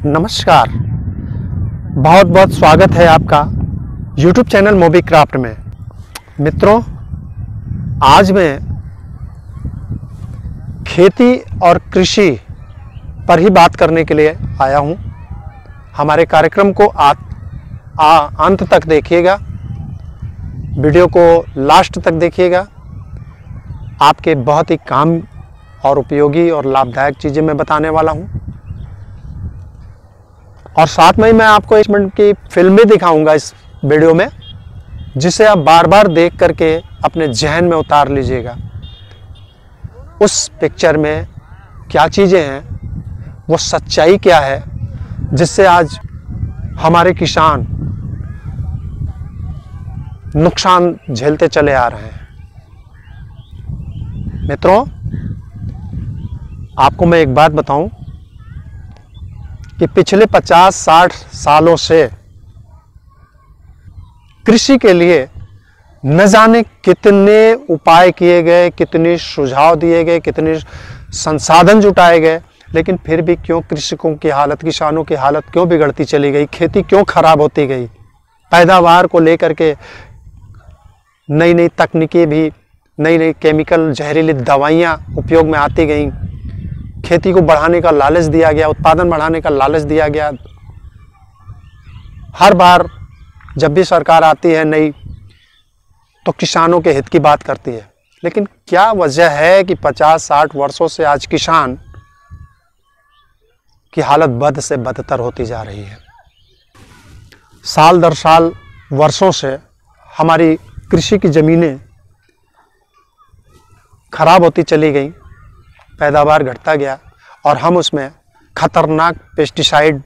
नमस्कार, बहुत बहुत स्वागत है आपका YouTube चैनल मोबी क्राफ्ट में। मित्रों, आज मैं खेती और कृषि पर ही बात करने के लिए आया हूं। हमारे कार्यक्रम को अंत तक देखिएगा, वीडियो को लास्ट तक देखिएगा। आपके बहुत ही काम और उपयोगी और लाभदायक चीज़ें मैं बताने वाला हूं। और साथ में ही मैं आपको 1 मिनट की फिल्म भी दिखाऊंगा इस वीडियो में, जिसे आप बार बार देख करके अपने जहन में उतार लीजिएगा। उस पिक्चर में क्या चीज़ें हैं, वो सच्चाई क्या है, जिससे आज हमारे किसान नुकसान झेलते चले आ रहे हैं। मित्रों, आपको मैं एक बात बताऊं कि पिछले 50-60 सालों से कृषि के लिए न जाने कितने उपाय किए गए, कितने सुझाव दिए गए, कितने संसाधन जुटाए गए, लेकिन फिर भी क्यों कृषकों की हालत, किसानों की हालत क्यों बिगड़ती चली गई, खेती क्यों खराब होती गई। पैदावार को लेकर के नई नई तकनीकी भी, नई नई केमिकल जहरीली दवाइयाँ उपयोग में आती गई। खेती को बढ़ाने का लालच दिया गया, उत्पादन बढ़ाने का लालच दिया गया। हर बार जब भी सरकार आती है नई, तो किसानों के हित की बात करती है, लेकिन क्या वजह है कि 50-60 वर्षों से आज किसान की हालत बद से बदतर होती जा रही है। साल दर साल वर्षों से हमारी कृषि की ज़मीनें खराब होती चली गई, पैदावार घटता गया और हम उसमें खतरनाक पेस्टिसाइड,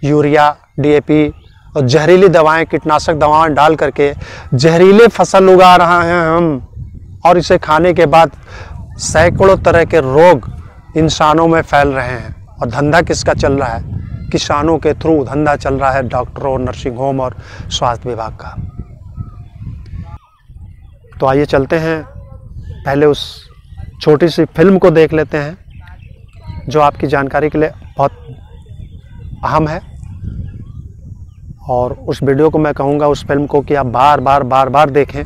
यूरिया, DAP और जहरीली दवाएं, कीटनाशक दवाएं डाल करके जहरीले फसल उगा रहे हैं हम, और इसे खाने के बाद सैकड़ों तरह के रोग इंसानों में फैल रहे हैं। और धंधा किसका चल रहा है? किसानों के थ्रू धंधा चल रहा है, डॉक्टरों, नर्सिंग होम और स्वास्थ्य विभाग का। तो आइए चलते हैं, पहले उस छोटी सी फिल्म को देख लेते हैं, जो आपकी जानकारी के लिए बहुत अहम है। और उस वीडियो को मैं कहूँगा, उस फिल्म को, कि आप बार बार देखें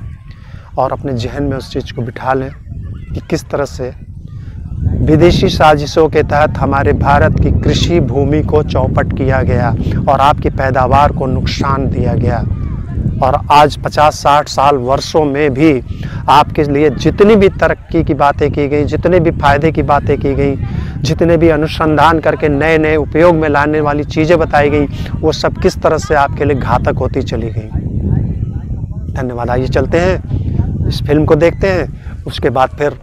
और अपने जहन में उस चीज़ को बिठा लें कि किस तरह से विदेशी साजिशों के तहत हमारे भारत की कृषि भूमि को चौपट किया गया और आपकी पैदावार को नुकसान दिया गया। और आज 50-60 साल वर्षों में भी आपके लिए जितनी भी तरक्की की बातें की गई, जितने भी फायदे की बातें की गई, जितने भी अनुसंधान करके नए नए उपयोग में लाने वाली चीज़ें बताई गई, वो सब किस तरह से आपके लिए घातक होती चली गई। धन्यवाद। आइए चलते हैं, इस फिल्म को देखते हैं, उसके बाद फिर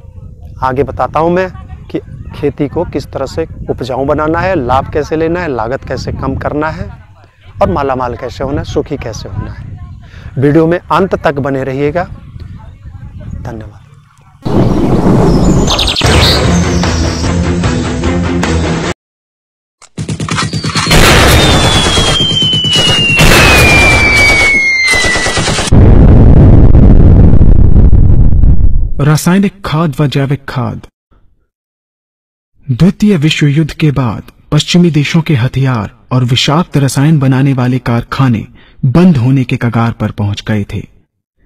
आगे बताता हूँ मैं कि खेती को किस तरह से उपजाऊ बनाना है, लाभ कैसे लेना है, लागत कैसे कम करना है और मालामाल कैसे होना है, सुखी कैसे होना है। वीडियो में अंत तक बने रहिएगा। धन्यवाद। रासायनिक खाद व जैविक खाद। द्वितीय विश्व युद्ध के बाद पश्चिमी देशों के हथियार और विषाक्त रसायन बनाने वाले कारखाने बंद होने के कगार पर पहुंच गए थे,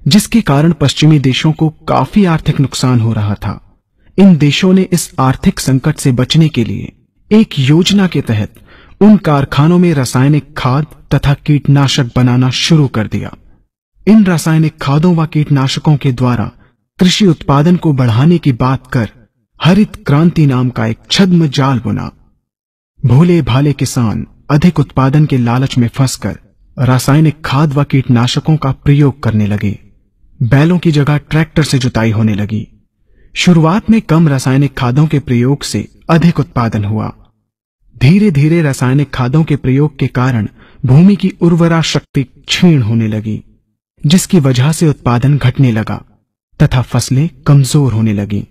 जिसके कारण पश्चिमी देशों को काफी आर्थिक नुकसान हो रहा था। इन देशों ने इस आर्थिक संकट से बचने के लिए एक योजना के तहत उन कारखानों में रासायनिक खाद तथा कीटनाशक बनाना शुरू कर दिया। इन रासायनिक खादों व कीटनाशकों के द्वारा कृषि उत्पादन को बढ़ाने की बात कर हरित क्रांति नाम का एक छद्म जाल बुना। भोले भाले किसान अधिक उत्पादन के लालच में फंसकर रासायनिक खाद व कीटनाशकों का प्रयोग करने लगे। बैलों की जगह ट्रैक्टर से जुताई होने लगी। शुरुआत में कम रासायनिक खादों के प्रयोग से अधिक उत्पादन हुआ। धीरे धीरे रासायनिक खादों के प्रयोग के कारण भूमि की उर्वरा शक्ति क्षीण होने लगी, जिसकी वजह से उत्पादन घटने लगा तथा फसलें कमजोर होने लगी।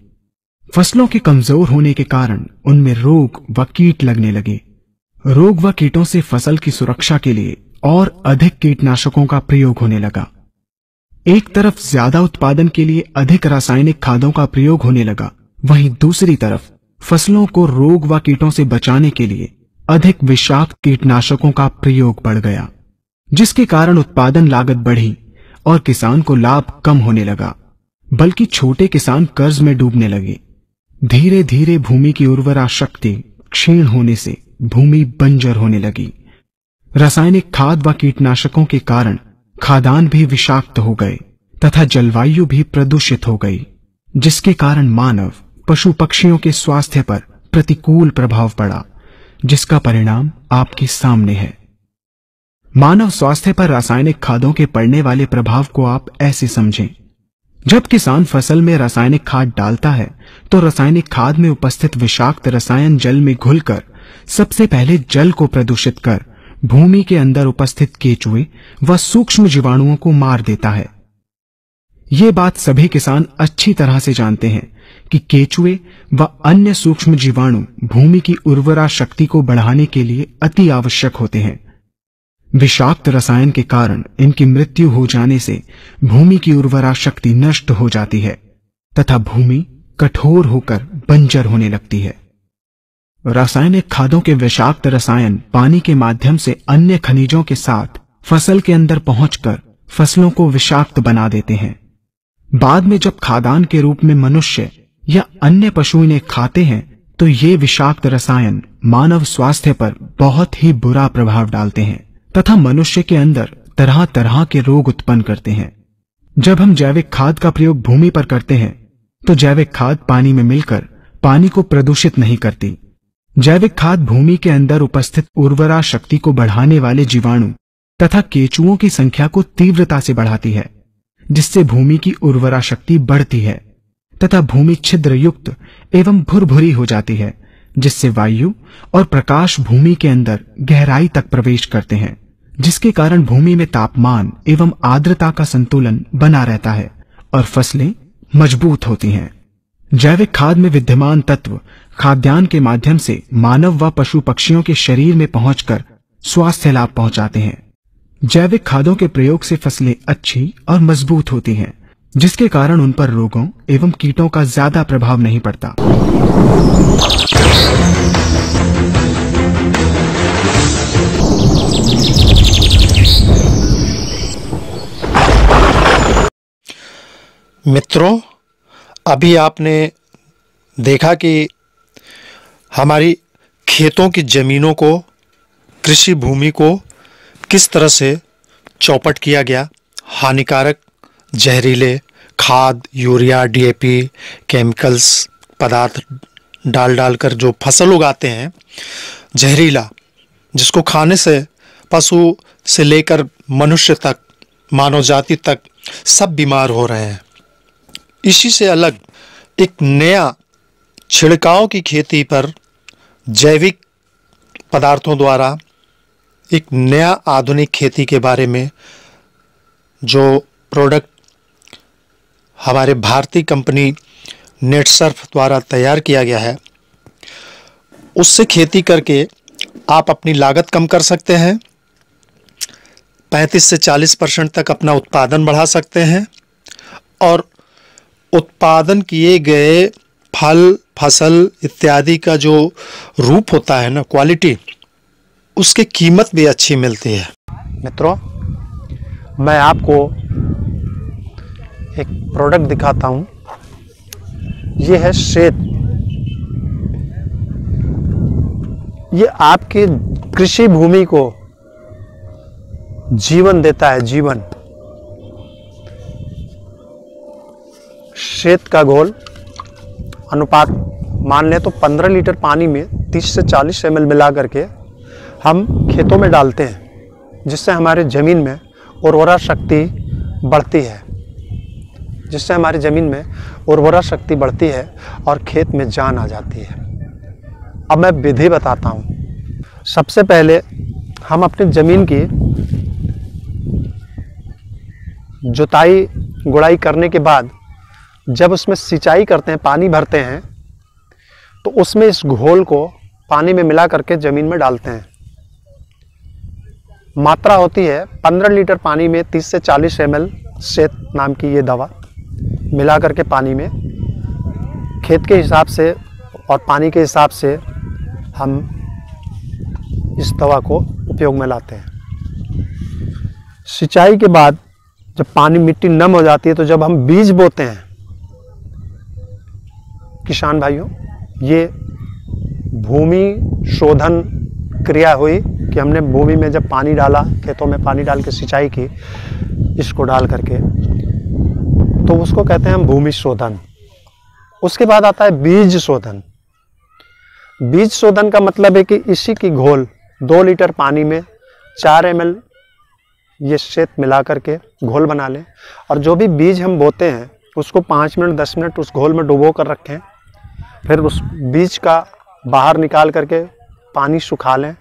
फसलों के कमजोर होने के कारण उनमें रोग व कीट लगने लगे। रोग व कीटों से फसल की सुरक्षा के लिए और अधिक कीटनाशकों का प्रयोग होने लगा। एक तरफ ज्यादा उत्पादन के लिए अधिक रासायनिक खादों का प्रयोग होने लगा, वहीं दूसरी तरफ फसलों को रोग व कीटों से बचाने के लिए अधिक विषाक्त कीटनाशकों का प्रयोग बढ़ गया, जिसके कारण उत्पादन लागत बढ़ी और किसान को लाभ कम होने लगा, बल्कि छोटे किसान कर्ज में डूबने लगे। धीरे धीरे भूमि की उर्वरा शक्ति क्षीण होने से भूमि बंजर होने लगी। रासायनिक खाद व कीटनाशकों के कारण खाद्यान्न भी विषाक्त हो गए तथा जलवायु भी प्रदूषित हो गई, जिसके कारण मानव पशु पक्षियों के स्वास्थ्य पर प्रतिकूल प्रभाव पड़ा, जिसका परिणाम आपके सामने है। मानव स्वास्थ्य पर रासायनिक खादों के पड़ने वाले प्रभाव को आप ऐसे समझें। जब किसान फसल में रासायनिक खाद डालता है तो रासायनिक खाद में उपस्थित विषाक्त रसायन जल में घुलकर सबसे पहले जल को प्रदूषित कर भूमि के अंदर उपस्थित केचुए व सूक्ष्म जीवाणुओं को मार देता है। ये बात सभी किसान अच्छी तरह से जानते हैं कि केचुए व अन्य सूक्ष्म जीवाणु भूमि की उर्वरा शक्ति को बढ़ाने के लिए अति आवश्यक होते हैं। विषाक्त रसायन के कारण इनकी मृत्यु हो जाने से भूमि की उर्वरा शक्ति नष्ट हो जाती है तथा भूमि कठोर होकर बंजर होने लगती है। रासायनिक खादों के विषाक्त रसायन पानी के माध्यम से अन्य खनिजों के साथ फसल के अंदर पहुंचकर फसलों को विषाक्त बना देते हैं। बाद में जब खाद्यान्न के रूप में मनुष्य या अन्य पशु इन्हें खाते हैं तो ये विषाक्त रसायन मानव स्वास्थ्य पर बहुत ही बुरा प्रभाव डालते हैं तथा मनुष्य के अंदर तरह तरह के रोग उत्पन्न करते हैं। जब हम जैविक खाद का प्रयोग भूमि पर करते हैं तो जैविक खाद पानी में मिलकर पानी को प्रदूषित नहीं करती। जैविक खाद भूमि के अंदर उपस्थित उर्वरा शक्ति को बढ़ाने वाले जीवाणु तथा केचुओं की संख्या को तीव्रता से बढ़ाती है, जिससे भूमि की उर्वरा शक्ति बढ़ती है तथा भूमि छिद्र युक्त एवं भुरभुरी हो जाती है, जिससे वायु और प्रकाश भूमि के अंदर गहराई तक प्रवेश करते हैं, जिसके कारण भूमि में तापमान एवं आर्द्रता का संतुलन बना रहता है और फसलें मजबूत होती हैं। जैविक खाद में विद्यमान तत्व खाद्यान्न के माध्यम से मानव व पशु पक्षियों के शरीर में पहुंचकर स्वास्थ्य लाभ पहुंचाते हैं। जैविक खादों के प्रयोग से फसलें अच्छी और मजबूत होती हैं, जिसके कारण उन पर रोगों एवं कीटों का ज्यादा प्रभाव नहीं पड़ता। मित्रों, अभी आपने देखा कि हमारी खेतों की जमीनों को, कृषि भूमि को किस तरह से चौपट किया गया। हानिकारक जहरीले खाद, यूरिया, डीएपी, केमिकल्स पदार्थ डालकर जो फसल उगाते हैं, जहरीला, जिसको खाने से पशु से लेकर मनुष्य तक, मानव जाति तक सब बीमार हो रहे हैं। इसी से अलग एक नया छिड़काव की खेती पर जैविक पदार्थों द्वारा एक नया आधुनिक खेती के बारे में जो प्रोडक्ट हमारे भारतीय कंपनी नेटसर्फ द्वारा तैयार किया गया है, उससे खेती करके आप अपनी लागत कम कर सकते हैं, 35 से 40% तक अपना उत्पादन बढ़ा सकते हैं और उत्पादन किए गए फल, फसल इत्यादि का जो रूप होता है ना, क्वालिटी, उसकी कीमत भी अच्छी मिलती है। मित्रों, मैं आपको एक प्रोडक्ट दिखाता हूँ। ये है श्वेत। ये आपकी कृषि भूमि को जीवन देता है, जीवन। श्वेत का घोल अनुपात मान लें तो 15 लीटर पानी में 30 से 40 ml मिला करके हम खेतों में डालते हैं, जिससे हमारे ज़मीन में उर्वरा शक्ति बढ़ती है, और खेत में जान आ जाती है। अब मैं विधि बताता हूँ। सबसे पहले हम अपनी ज़मीन की जुताई गुड़ाई करने के बाद जब उसमें सिंचाई करते हैं, पानी भरते हैं, तो उसमें इस घोल को पानी में मिला करके ज़मीन में डालते हैं। मात्रा होती है 15 लीटर पानी में 30 से 40 ml श्वेत नाम की ये दवा मिला करके पानी में, खेत के हिसाब से और पानी के हिसाब से हम इस दवा को उपयोग में लाते हैं। सिंचाई के बाद जब पानी मिट्टी नम हो जाती है तो जब हम बीज बोते हैं किसान भाइयों, ये भूमि शोधन क्रिया हुई कि हमने भूमि में जब पानी डाला, खेतों में पानी डाल के सिंचाई की इसको डाल करके, तो उसको कहते हैं हम भूमि शोधन। उसके बाद आता है बीज शोधन। बीज शोधन का मतलब है कि इसी की घोल 2 लीटर पानी में 4 ml ये श्वेत मिला करके घोल बना लें, और जो भी बीज हम बोते हैं उसको 5 मिनट 10 मिनट उस घोल में डुबो कर रखें। फिर उस बीज का बाहर निकाल करके पानी सुखा लें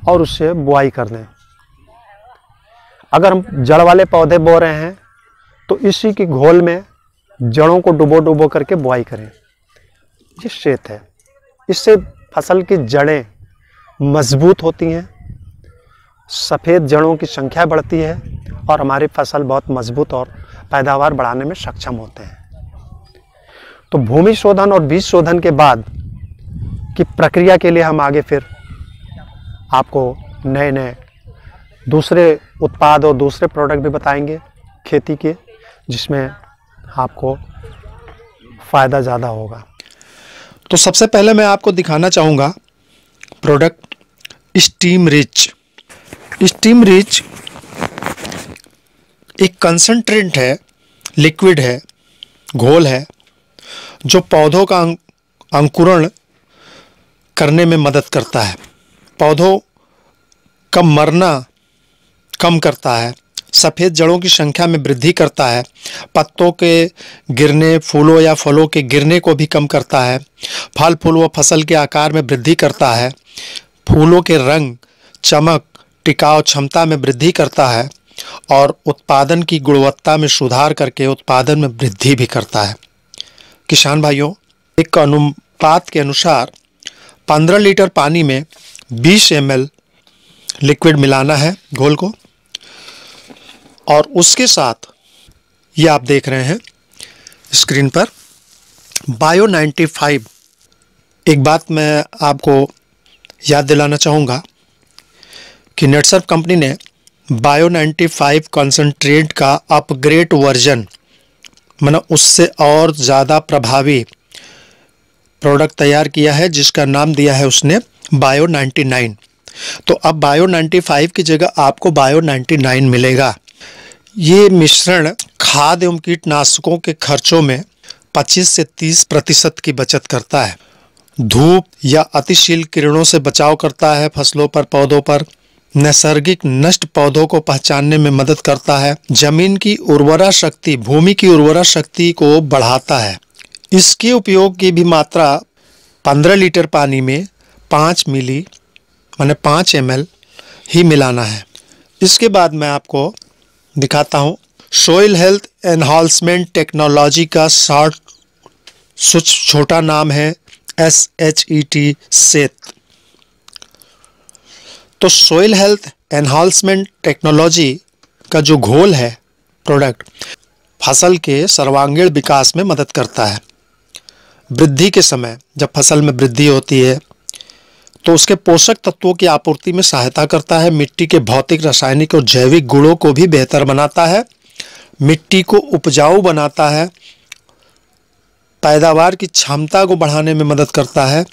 और उससे बुआई कर दें। अगर हम जड़ वाले पौधे बो रहे हैं तो इसी की घोल में जड़ों को डुबो डुबो करके बुआई करें। ये श्वेत है। इससे फसल की जड़ें मजबूत होती हैं, सफ़ेद जड़ों की संख्या बढ़ती है और हमारी फसल बहुत मजबूत और पैदावार बढ़ाने में सक्षम होते हैं। तो भूमि शोधन और बीज शोधन के बाद की प्रक्रिया के लिए हम आगे फिर आपको नए नए दूसरे उत्पाद और दूसरे प्रोडक्ट भी बताएंगे खेती के, जिसमें आपको फ़ायदा ज़्यादा होगा। तो सबसे पहले मैं आपको दिखाना चाहूँगा product steam rich. Steam rich एक कंसंट्रेट है, लिक्विड है, घोल है, जो पौधों का अंकुरण करने में मदद करता है, पौधों का मरना कम करता है, सफ़ेद जड़ों की संख्या में वृद्धि करता है, पत्तों के गिरने, फूलों या फलों के गिरने को भी कम करता है, फल फूल व फसल के आकार में वृद्धि करता है, फूलों के रंग, चमक, टिकाऊ क्षमता में वृद्धि करता है और उत्पादन की गुणवत्ता में सुधार करके उत्पादन में वृद्धि भी करता है। किसान भाइयों, एक अनुपात के अनुसार 15 लीटर पानी में 20 ml लिक्विड मिलाना है घोल को, और उसके साथ ये आप देख रहे हैं स्क्रीन पर बायो 95। एक बात मैं आपको याद दिलाना चाहूँगा कि नेटसर्फ कंपनी ने बायो 95 कंसंट्रेट का अपग्रेड वर्जन, मतलब उससे और ज़्यादा प्रभावी प्रोडक्ट तैयार किया है, जिसका नाम दिया है उसने बायो 99। तो अब बायो 95 की जगह आपको बायो 99 मिलेगा। ये मिश्रण खाद एवं कीटनाशकों के खर्चों में 25 से 30% की बचत करता है, धूप या अतिशील किरणों से बचाव करता है, फसलों पर, पौधों पर नैसर्गिक नष्ट पौधों को पहचानने में मदद करता है, जमीन की उर्वरा शक्ति, भूमि की उर्वरा शक्ति को बढ़ाता है। इसके उपयोग की भी मात्रा 15 लीटर पानी में 5 मिली माने 5 ml ही मिलाना है। इसके बाद मैं आपको दिखाता हूँ सॉइल हेल्थ एनहांसमेंट टेक्नोलॉजी का शॉर्ट छोटा नाम है SHET सेत। तो सॉइल हेल्थ एनहांसमेंट टेक्नोलॉजी का जो घोल है प्रोडक्ट, फसल के सर्वांगीण विकास में मदद करता है। वृद्धि के समय जब फसल में वृद्धि होती है तो उसके पोषक तत्वों की आपूर्ति में सहायता करता है, मिट्टी के भौतिक, रासायनिक और जैविक गुणों को भी बेहतर बनाता है, मिट्टी को उपजाऊ बनाता है, पैदावार की क्षमता को बढ़ाने में मदद करता है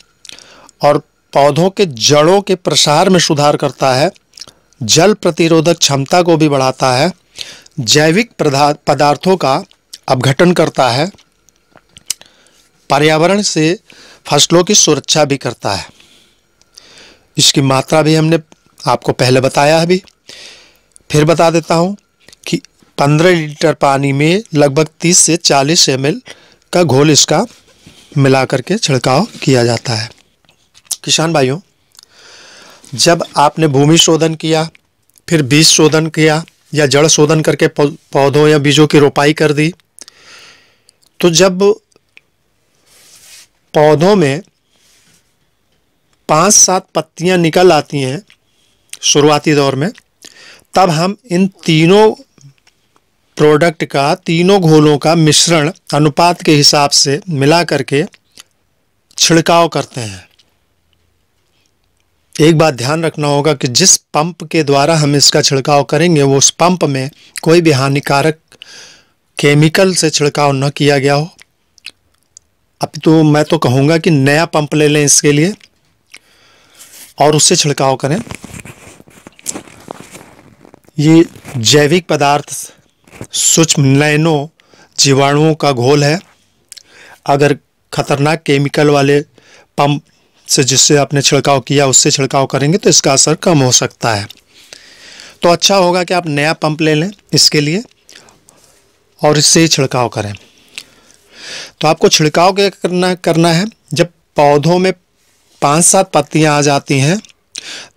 और पौधों के जड़ों के प्रसार में सुधार करता है, जल प्रतिरोधक क्षमता को भी बढ़ाता है, जैविक पदार्थों का अपघटन करता है, पर्यावरण से फसलों की सुरक्षा भी करता है। इसकी मात्रा भी हमने आपको पहले बताया है, भी फिर बता देता हूँ कि 15 लीटर पानी में लगभग 30 से 40 ml का घोल इसका मिला करके छिड़काव किया जाता है। किसान भाइयों, जब आपने भूमि शोधन किया, फिर बीज शोधन किया या जड़ शोधन करके पौधों या बीजों की रोपाई कर दी, तो जब पौधों में 5-7 पत्तियां निकल आती हैं शुरुआती दौर में, तब हम इन तीनों प्रोडक्ट का, तीनों घोलों का मिश्रण अनुपात के हिसाब से मिला करके छिड़काव करते हैं। एक बात ध्यान रखना होगा कि जिस पंप के द्वारा हम इसका छिड़काव करेंगे वो उस पंप में कोई भी हानिकारक केमिकल से छिड़काव न किया गया हो। अब तो मैं तो कहूँगा कि नया पंप ले लें इसके लिए और उससे छिड़काव करें। ये जैविक पदार्थ सूक्ष्म नैनो जीवाणुओं का घोल है। अगर खतरनाक केमिकल वाले पंप से जिससे आपने छिड़काव किया उससे छिड़काव करेंगे तो इसका असर कम हो सकता है। तो अच्छा होगा कि आप नया पंप ले लें इसके लिए और इससे ही छिड़काव करें। तो आपको छिड़काव क्या करना है, जब पौधों में 5-7 पत्तियां आ जाती हैं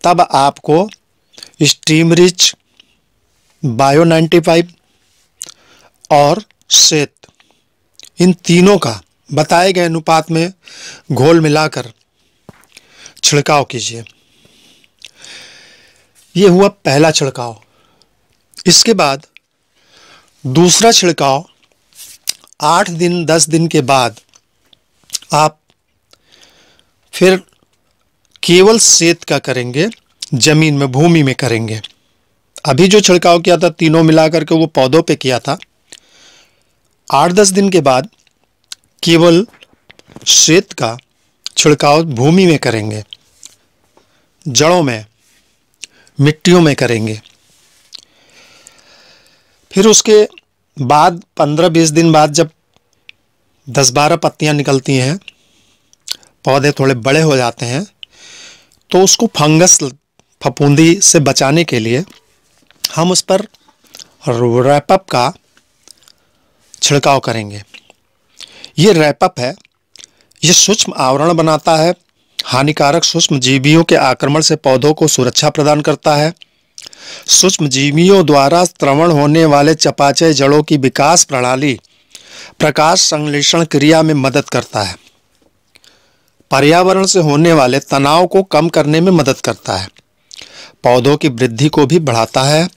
तब आपको स्टीम रिच, बायो 95 और श्वेत, इन तीनों का बताए गए अनुपात में घोल मिलाकर छिड़काव कीजिए। ये हुआ पहला छिड़काव। इसके बाद दूसरा छिड़काव 8 दिन 10 दिन के बाद आप फिर केवल श्वेत का करेंगे, जमीन में, भूमि में करेंगे। अभी जो छिड़काव किया था तीनों मिलाकर के वो पौधों पे किया था। 8-10 दिन के बाद केवल श्वेत का छिड़काव भूमि में करेंगे, जड़ों में, मिट्टियों में करेंगे। फिर उसके बाद 15-20 दिन बाद जब 10-12 पत्तियां निकलती हैं, पौधे थोड़े बड़े हो जाते हैं, तो उसको फंगस, फफूंदी से बचाने के लिए हम उस पर रैपअप का छिड़काव करेंगे। ये रैपअप है, ये सूक्ष्म आवरण बनाता है, हानिकारक सूक्ष्म जीवियों के आक्रमण से पौधों को सुरक्षा प्रदान करता है। सूक्ष्म जीवियों द्वारा स्रवण होने वाले चयापचय जड़ों की विकास प्रणाली प्रकाश संश्लेषण क्रिया में मदद करता है। पर्यावरण से होने वाले तनाव को कम करने में मदद करता है। पौधों की वृद्धि को भी बढ़ाता है।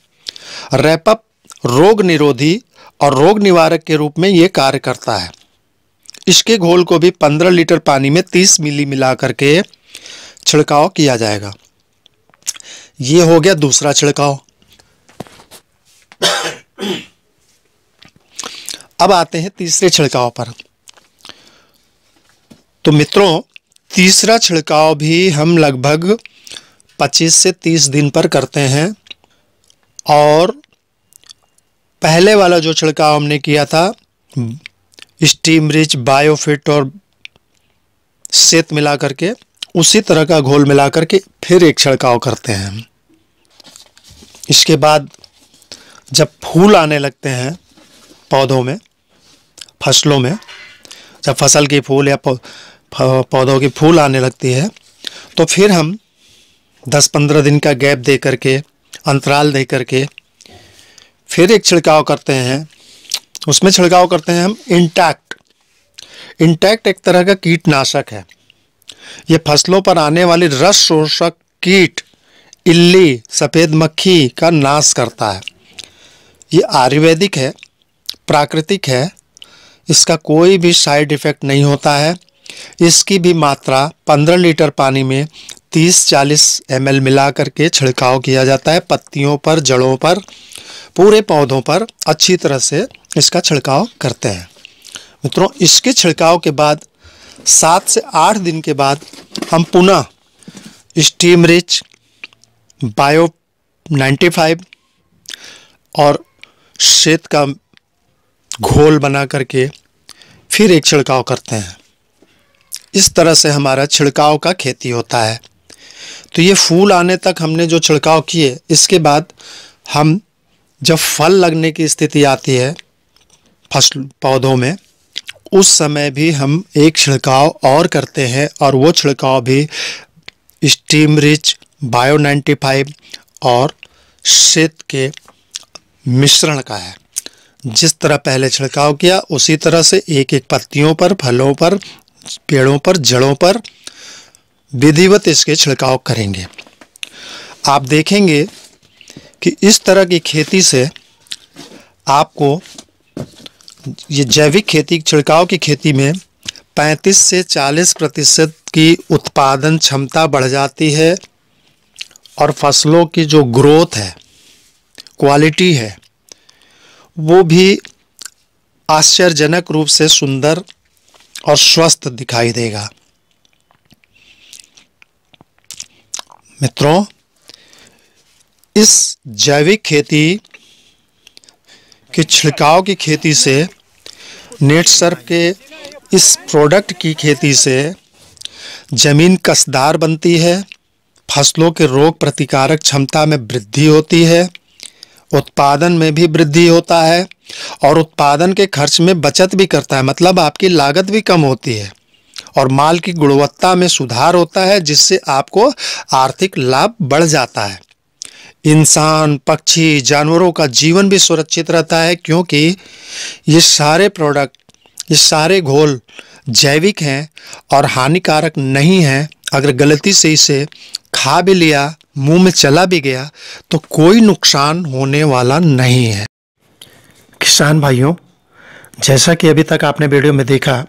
रैपअप रोग निरोधी और रोग निवारक के रूप में ये कार्य करता है। इसके घोल को भी 15 लीटर पानी में 30 मिली मिला करके छिड़काव किया जाएगा। ये हो गया दूसरा छिड़काव। अब आते हैं तीसरे छिड़काव पर। तो मित्रों, तीसरा छिड़काव भी हम लगभग 25 से 30 दिन पर करते हैं। और पहले वाला जो छिड़काव हमने किया था स्टीम रिच, बायोफिट और श्वेत मिला करके, उसी तरह का घोल मिला करके फिर एक छिड़काव करते हैं। इसके बाद जब फूल आने लगते हैं पौधों में, फसलों में, जब फसल की फूल या पौधों की फूल आने लगती है तो फिर हम 10-15 दिन का गैप दे करके, अंतराल दे करके फिर एक छिड़काव करते हैं। उसमें छिड़काव करते हैं हम इंटैक्ट एक तरह का कीटनाशक है। ये फसलों पर आने वाली रस शोषक कीट, इल्ली, सफ़ेद मक्खी का नाश करता है। ये आयुर्वेदिक है, प्राकृतिक है, इसका कोई भी साइड इफ़ेक्ट नहीं होता है। इसकी भी मात्रा 15 लीटर पानी में 30-40 ml मिला करके छिड़काव किया जाता है। पत्तियों पर, जड़ों पर, पूरे पौधों पर अच्छी तरह से इसका छिड़काव करते हैं। मित्रों, इसके छिड़काव के बाद 7 से 8 दिन के बाद हम पुनः स्टीम रिच, बायो 95 और श्वेत का घोल बना करके फिर एक छिड़काव करते हैं। इस तरह से हमारा छिड़काव का खेती होता है। तो ये फूल आने तक हमने जो छिड़काव किए, इसके बाद हम जब फल लगने की स्थिति आती है फसल पौधों में, उस समय भी हम एक छिड़काव और करते हैं और वो छिड़काव भी स्टीम रिच, बायो 95 और श्वेत के मिश्रण का है। जिस तरह पहले छिड़काव किया उसी तरह से एक एक पत्तियों पर, फलों पर, पेड़ों पर, जड़ों पर विधिवत इसके छिड़काव करेंगे। आप देखेंगे कि इस तरह की खेती से आपको, ये जैविक खेती, छिड़काव की खेती में 35 से 40% की उत्पादन क्षमता बढ़ जाती है। और फसलों की जो ग्रोथ है, क्वालिटी है, वो भी आश्चर्यजनक रूप से सुंदर और स्वस्थ दिखाई देगा। मित्रों, इस जैविक खेती के छिड़काव की खेती से, नेट सर्फ के इस प्रोडक्ट की खेती से जमीन कसदार बनती है, फसलों के रोग प्रतिकारक क्षमता में वृद्धि होती है, उत्पादन में भी वृद्धि होता है और उत्पादन के खर्च में बचत भी करता है, मतलब आपकी लागत भी कम होती है और माल की गुणवत्ता में सुधार होता है, जिससे आपको आर्थिक लाभ बढ़ जाता है। इंसान, पक्षी, जानवरों का जीवन भी सुरक्षित रहता है, क्योंकि ये सारे प्रोडक्ट, ये सारे घोल जैविक हैं और हानिकारक नहीं हैं। अगर गलती से इसे खा भी लिया, मुंह में चला भी गया, तो कोई नुकसान होने वाला नहीं है। किसान भाइयों, जैसा कि अभी तक आपने वीडियो में देखा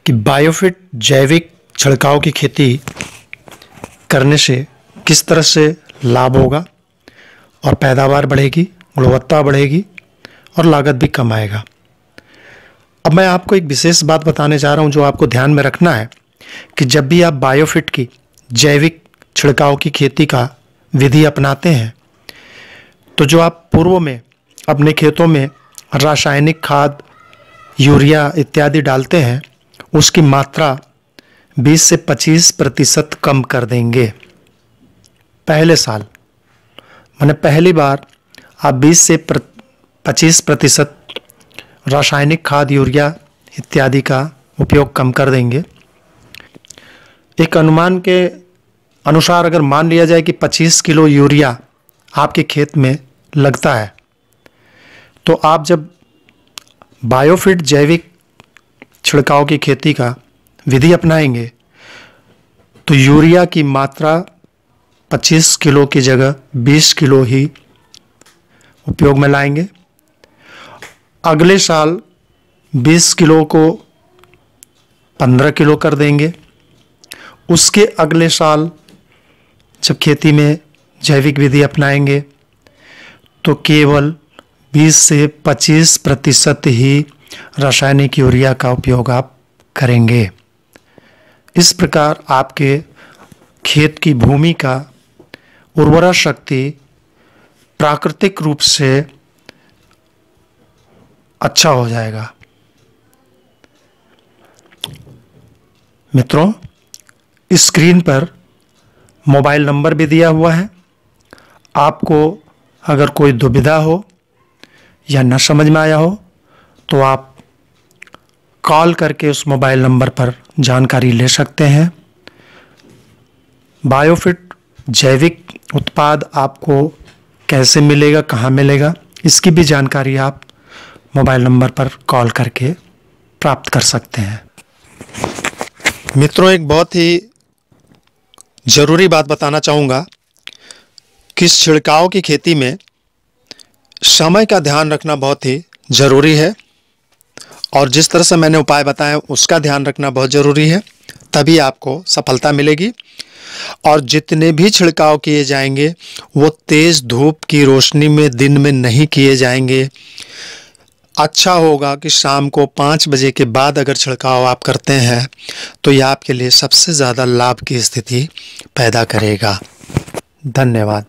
कि बायोफिट जैविक छिड़काव की खेती करने से किस तरह से लाभ होगा और पैदावार बढ़ेगी, गुणवत्ता बढ़ेगी और लागत भी कम आएगा। अब मैं आपको एक विशेष बात बताने जा रहा हूं जो आपको ध्यान में रखना है कि जब भी आप बायोफिट की जैविक छिड़काव की खेती का विधि अपनाते हैं, तो जो आप पूर्व में अपने खेतों में रासायनिक खाद, यूरिया इत्यादि डालते हैं, उसकी मात्रा 20 से 25% कम कर देंगे। पहले साल माने पहली बार आप 20 से 25% रासायनिक खाद, यूरिया इत्यादि का उपयोग कम कर देंगे। एक अनुमान के अनुसार अगर मान लिया जाए कि 25 किलो यूरिया आपके खेत में लगता है, तो आप जब बायोफिट जैविक छिड़काव की खेती का विधि अपनाएंगे तो यूरिया की मात्रा 25 किलो की जगह 20 किलो ही उपयोग में लाएंगे। अगले साल 20 किलो को 15 किलो कर देंगे। उसके अगले साल जब खेती में जैविक विधि अपनाएंगे तो केवल 20 से 25% ही रासायनिक यूरिया का उपयोग आप करेंगे। इस प्रकार आपके खेत की भूमि का उर्वरा शक्ति प्राकृतिक रूप से अच्छा हो जाएगा। मित्रों, स्क्रीन पर मोबाइल नंबर भी दिया हुआ है। आपको अगर कोई दुविधा हो या न समझ में आया हो तो आप कॉल करके उस मोबाइल नंबर पर जानकारी ले सकते हैं। बायोफिट जैविक उत्पाद आपको कैसे मिलेगा, कहाँ मिलेगा, इसकी भी जानकारी आप मोबाइल नंबर पर कॉल करके प्राप्त कर सकते हैं। मित्रों, एक बहुत ही ज़रूरी बात बताना चाहूँगा कि इस छिड़काव की खेती में समय का ध्यान रखना बहुत ही ज़रूरी है और जिस तरह से मैंने उपाय बताए उसका ध्यान रखना बहुत ज़रूरी है, तभी आपको सफलता मिलेगी। और जितने भी छिड़काव किए जाएंगे वो तेज़ धूप की रोशनी में दिन में नहीं किए जाएंगे। अच्छा होगा कि शाम को 5 बजे के बाद अगर छिड़काव आप करते हैं तो यह आपके लिए सबसे ज़्यादा लाभ की स्थिति पैदा करेगा। धन्यवाद।